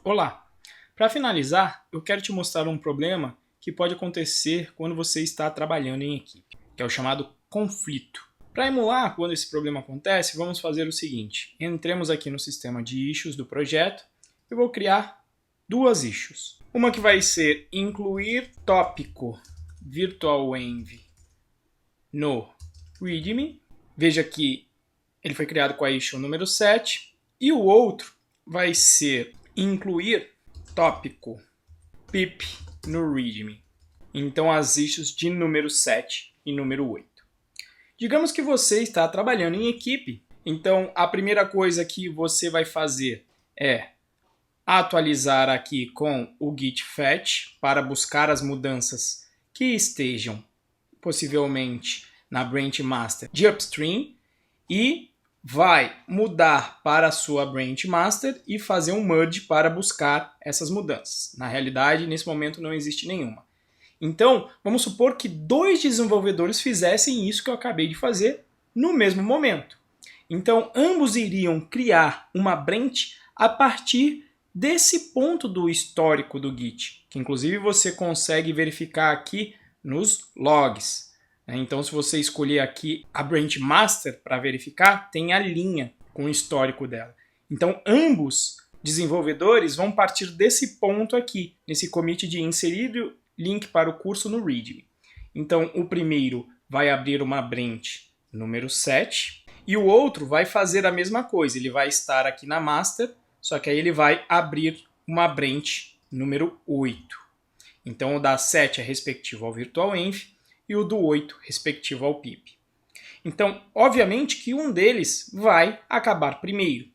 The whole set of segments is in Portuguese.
Olá! Para finalizar, eu quero te mostrar um problema que pode acontecer quando você está trabalhando em equipe, que é o chamado conflito. Para emular quando esse problema acontece, vamos fazer o seguinte. Entremos aqui no sistema de issues do projeto e vou criar duas issues. Uma que vai ser incluir tópico virtualenv no readme. Veja que ele foi criado com a issue número 7. E o outro vai ser incluir tópico pip no readme. Então as issues de número 7 e número 8. Digamos que você está trabalhando em equipe, então a primeira coisa que você vai fazer é atualizar aqui com o git fetch para buscar as mudanças que estejam possivelmente na branch master de upstream e vai mudar para a sua branch master e fazer um merge para buscar essas mudanças. Na realidade, nesse momento não existe nenhuma. Então, vamos supor que dois desenvolvedores fizessem isso que eu acabei de fazer no mesmo momento. Então, ambos iriam criar uma branch a partir desse ponto do histórico do Git, que inclusive você consegue verificar aqui nos logs. Então, se você escolher aqui a branch master para verificar, tem a linha com o histórico dela. Então, ambos desenvolvedores vão partir desse ponto aqui, nesse commit de inserir link para o curso no readme. Então, o primeiro vai abrir uma branch número 7 e o outro vai fazer a mesma coisa. Ele vai estar aqui na master, só que aí ele vai abrir uma branch número 8. Então, o da 7 é respectivo ao virtualenv e o do 8 respectivo ao pip. Então, obviamente que um deles vai acabar primeiro.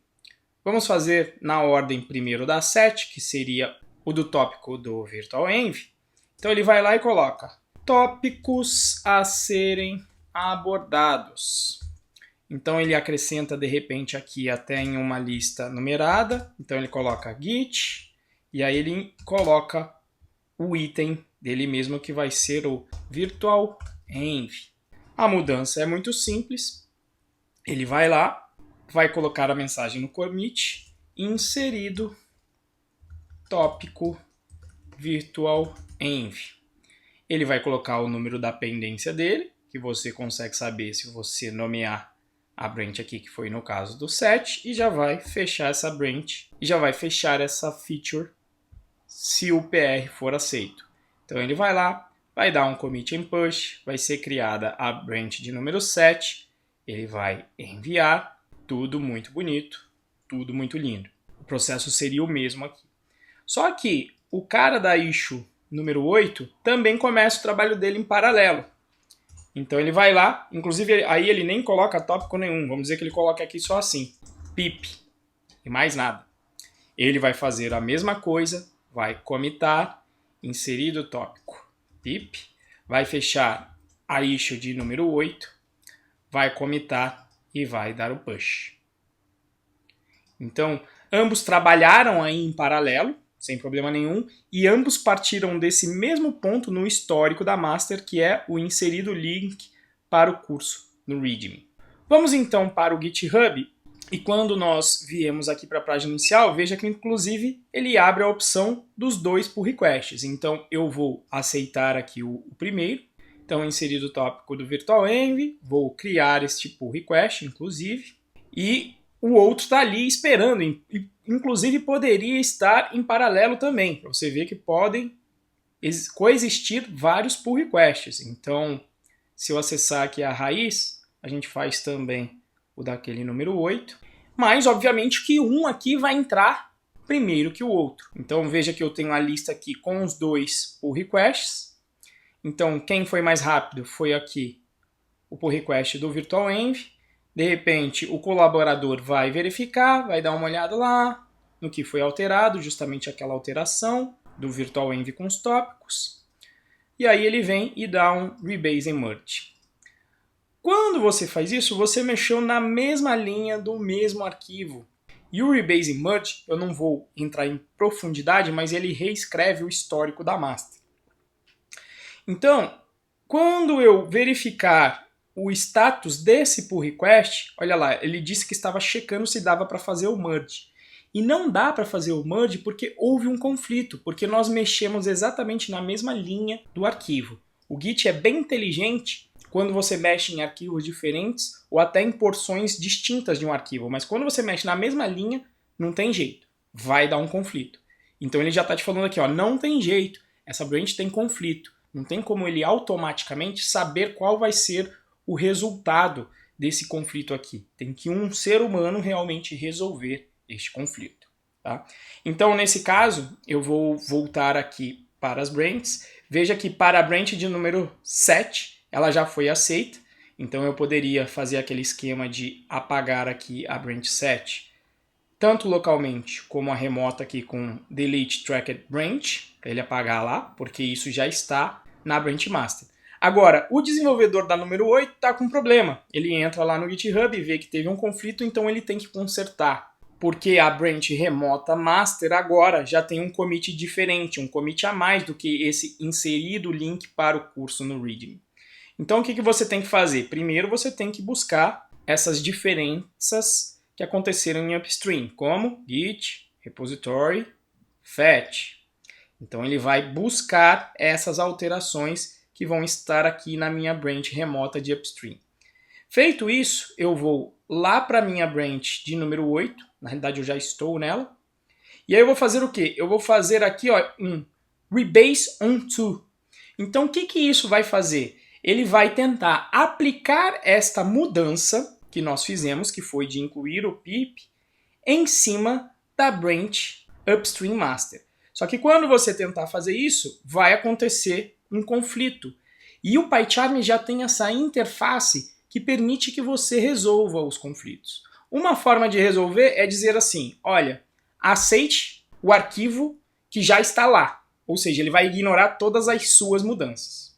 Vamos fazer na ordem primeiro da 7, que seria o do tópico do virtualenv. Então ele vai lá e coloca tópicos a serem abordados. Então ele acrescenta de repente aqui até em uma lista numerada. Então ele coloca git e aí ele coloca o item dele mesmo que vai ser o virtualenv. A mudança é muito simples. Ele vai lá, vai colocar a mensagem no commit, inserido tópico virtualenv. Ele vai colocar o número da pendência dele, que você consegue saber se você nomear a branch aqui, que foi no caso do 7, e já vai fechar essa branch, e já vai fechar essa feature se o PR for aceito. Então ele vai lá, vai dar um commit em push, vai ser criada a branch de número 7, ele vai enviar, tudo muito bonito, tudo muito lindo. O processo seria o mesmo aqui. Só que o cara da issue número 8 também começa o trabalho dele em paralelo. Então ele vai lá, inclusive aí ele nem coloca tópico nenhum, vamos dizer que ele coloca aqui só assim, pip, e mais nada. Ele vai fazer a mesma coisa, vai commitar, inserir o tópico pip, vai fechar a issue de número 8, vai commitar e vai dar o push. Então, ambos trabalharam aí em paralelo, sem problema nenhum, e ambos partiram desse mesmo ponto no histórico da master, que é o inserido link para o curso no readme. Vamos então para o GitHub, e quando nós viemos aqui para a página inicial, veja que inclusive ele abre a opção dos dois pull requests. Então eu vou aceitar aqui o primeiro, então inserido o tópico do virtualenv, vou criar este pull request, inclusive, e o outro está ali esperando, inclusive poderia estar em paralelo também, para você ver que podem coexistir vários pull requests. Então, se eu acessar aqui a raiz, a gente faz também o daquele número 8, mas obviamente que um aqui vai entrar primeiro que o outro. Então veja que eu tenho a lista aqui com os dois pull requests. Então quem foi mais rápido foi aqui o pull request do virtualenv. De repente, o colaborador vai verificar, vai dar uma olhada lá no que foi alterado, justamente aquela alteração do virtualenv com os tópicos. E aí ele vem e dá um rebase and merge. Quando você faz isso, você mexeu na mesma linha do mesmo arquivo. E o rebase and merge, eu não vou entrar em profundidade, mas ele reescreve o histórico da master. Então, quando eu verificar o status desse pull request, olha lá, ele disse que estava checando se dava para fazer o merge. E não dá para fazer o merge porque houve um conflito, porque nós mexemos exatamente na mesma linha do arquivo. O Git é bem inteligente quando você mexe em arquivos diferentes ou até em porções distintas de um arquivo, mas quando você mexe na mesma linha, não tem jeito, vai dar um conflito. Então ele já está te falando aqui, ó, não tem jeito, essa branch tem conflito, não tem como ele automaticamente saber qual vai ser o resultado desse conflito aqui. Tem que um ser humano realmente resolver este conflito. Tá? Então, nesse caso, eu vou voltar aqui para as branches. Veja que para a branch de número 7, ela já foi aceita. Então, eu poderia fazer aquele esquema de apagar aqui a branch 7, tanto localmente como a remota aqui com delete tracked branch, para ele apagar lá, porque isso já está na branch master. Agora, o desenvolvedor da número 8 está com um problema. Ele entra lá no GitHub e vê que teve um conflito, então ele tem que consertar. Porque a branch remota master agora já tem um commit diferente, um commit a mais do que esse inserido link para o curso no README. Então o que você tem que fazer? Primeiro você tem que buscar essas diferenças que aconteceram em upstream, como git, repository, fetch. Então ele vai buscar essas alterações que vão estar aqui na minha branch remota de upstream. Feito isso, eu vou lá para a minha branch de número 8, na realidade eu já estou nela, e aí eu vou fazer o quê? Eu vou fazer aqui ó, um rebase on to. Então o que isso vai fazer? Ele vai tentar aplicar esta mudança que nós fizemos, que foi de incluir o pip, em cima da branch upstream master. Só que quando você tentar fazer isso, vai acontecer um conflito. E o PyCharm já tem essa interface que permite que você resolva os conflitos. Uma forma de resolver é dizer assim, olha, aceite o arquivo que já está lá. Ou seja, ele vai ignorar todas as suas mudanças.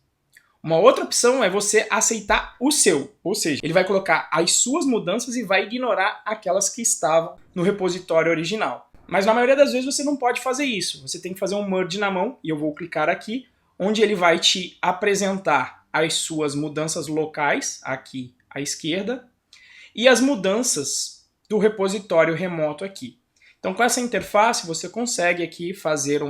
Uma outra opção é você aceitar o seu. Ou seja, ele vai colocar as suas mudanças e vai ignorar aquelas que estavam no repositório original. Mas na maioria das vezes você não pode fazer isso. Você tem que fazer um merge na mão, e eu vou clicar aqui, onde ele vai te apresentar as suas mudanças locais, aqui à esquerda, e as mudanças do repositório remoto aqui. Então com essa interface você consegue aqui fazer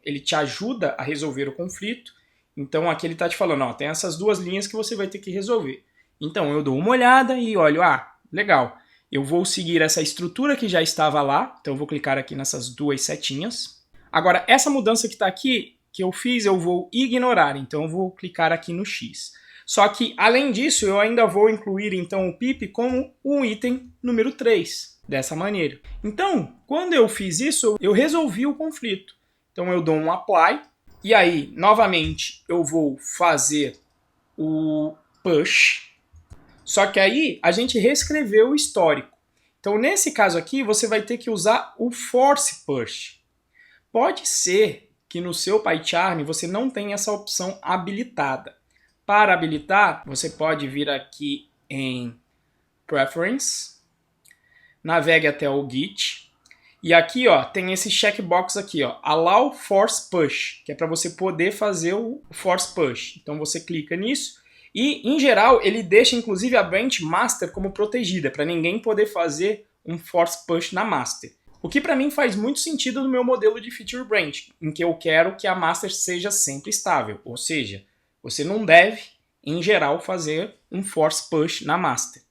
ele te ajuda a resolver o conflito. Então aqui ele está te falando, ó, tem essas duas linhas que você vai ter que resolver. Então eu dou uma olhada e olho, legal. Eu vou seguir essa estrutura que já estava lá, então eu vou clicar aqui nessas duas setinhas. Agora, essa mudança que está aqui, que eu fiz, eu vou ignorar, então eu vou clicar aqui no X. Só que, além disso, eu ainda vou incluir então o pip como um item número 3, dessa maneira. Então, quando eu fiz isso, eu resolvi o conflito. Então eu dou um apply, e aí, novamente, eu vou fazer o push. Só que aí a gente reescreveu o histórico. Então nesse caso aqui você vai ter que usar o force push. Pode ser que no seu PyCharm você não tenha essa opção habilitada. Para habilitar, você pode vir aqui em Preference, navegue até o Git, e aqui ó, tem esse checkbox aqui, ó, Allow Force Push, que é para você poder fazer o force push. Então você clica nisso. E, em geral, ele deixa, inclusive, a branch master como protegida, para ninguém poder fazer um force push na master. O que, para mim, faz muito sentido no meu modelo de feature branch, em que eu quero que a master seja sempre estável. Ou seja, você não deve, em geral, fazer um force push na master.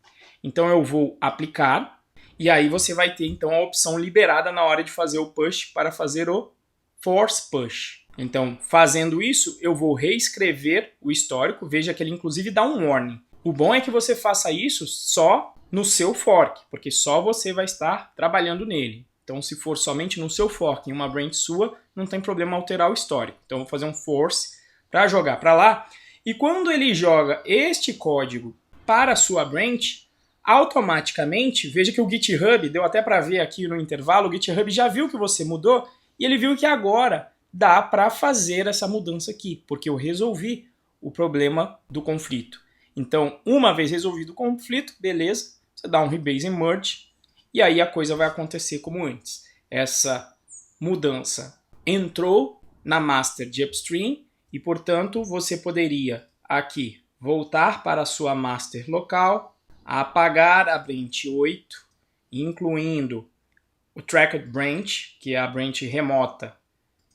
Então, eu vou aplicar, e aí você vai ter, então, a opção liberada na hora de fazer o push para fazer o force push. Então, fazendo isso, eu vou reescrever o histórico. Veja que ele, inclusive, dá um warning. O bom é que você faça isso só no seu fork, porque só você vai estar trabalhando nele. Então, se for somente no seu fork, em uma branch sua, não tem problema alterar o histórico. Então, eu vou fazer um force para jogar para lá. E quando ele joga este código para a sua branch, automaticamente, veja que o GitHub, deu até para ver aqui no intervalo, o GitHub já viu que você mudou e ele viu que agora dá para fazer essa mudança aqui, porque eu resolvi o problema do conflito. Então, uma vez resolvido o conflito, beleza, você dá um rebase and merge, e aí a coisa vai acontecer como antes. Essa mudança entrou na master de upstream, e portanto você poderia aqui voltar para a sua master local, apagar a branch 8, incluindo o Tracked Branch, que é a branch remota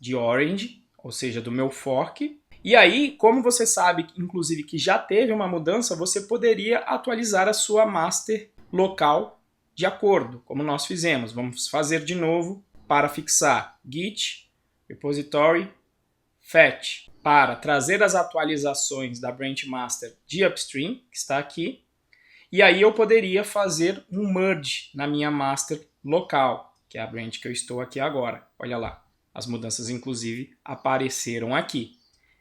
de Orange, ou seja, do meu fork. E aí, como você sabe, inclusive, que já teve uma mudança, você poderia atualizar a sua master local de acordo, como nós fizemos. Vamos fazer de novo para fixar git repository fetch para trazer as atualizações da branch master de upstream, que está aqui. E aí eu poderia fazer um merge na minha master local, que é a branch que eu estou aqui agora. Olha lá, as mudanças inclusive apareceram aqui.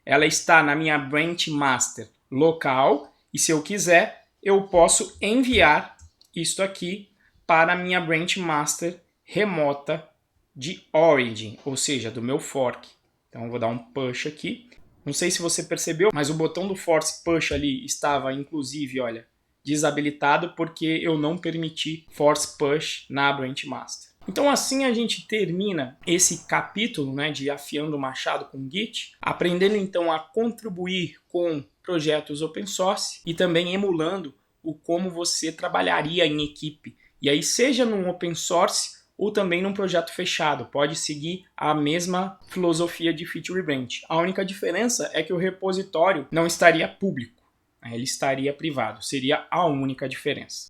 Ela está na minha branch master local e se eu quiser, eu posso enviar isto aqui para a minha branch master remota de origin, ou seja, do meu fork. Então eu vou dar um push aqui. Não sei se você percebeu, mas o botão do force push ali estava inclusive, olha, desabilitado porque eu não permiti force push na branch master. Então assim a gente termina esse capítulo, né, de afiando o machado com Git, aprendendo então a contribuir com projetos open source e também emulando o como você trabalharia em equipe. E aí seja num open source ou também num projeto fechado, pode seguir a mesma filosofia de feature branch. A única diferença é que o repositório não estaria público, ele estaria privado, seria a única diferença.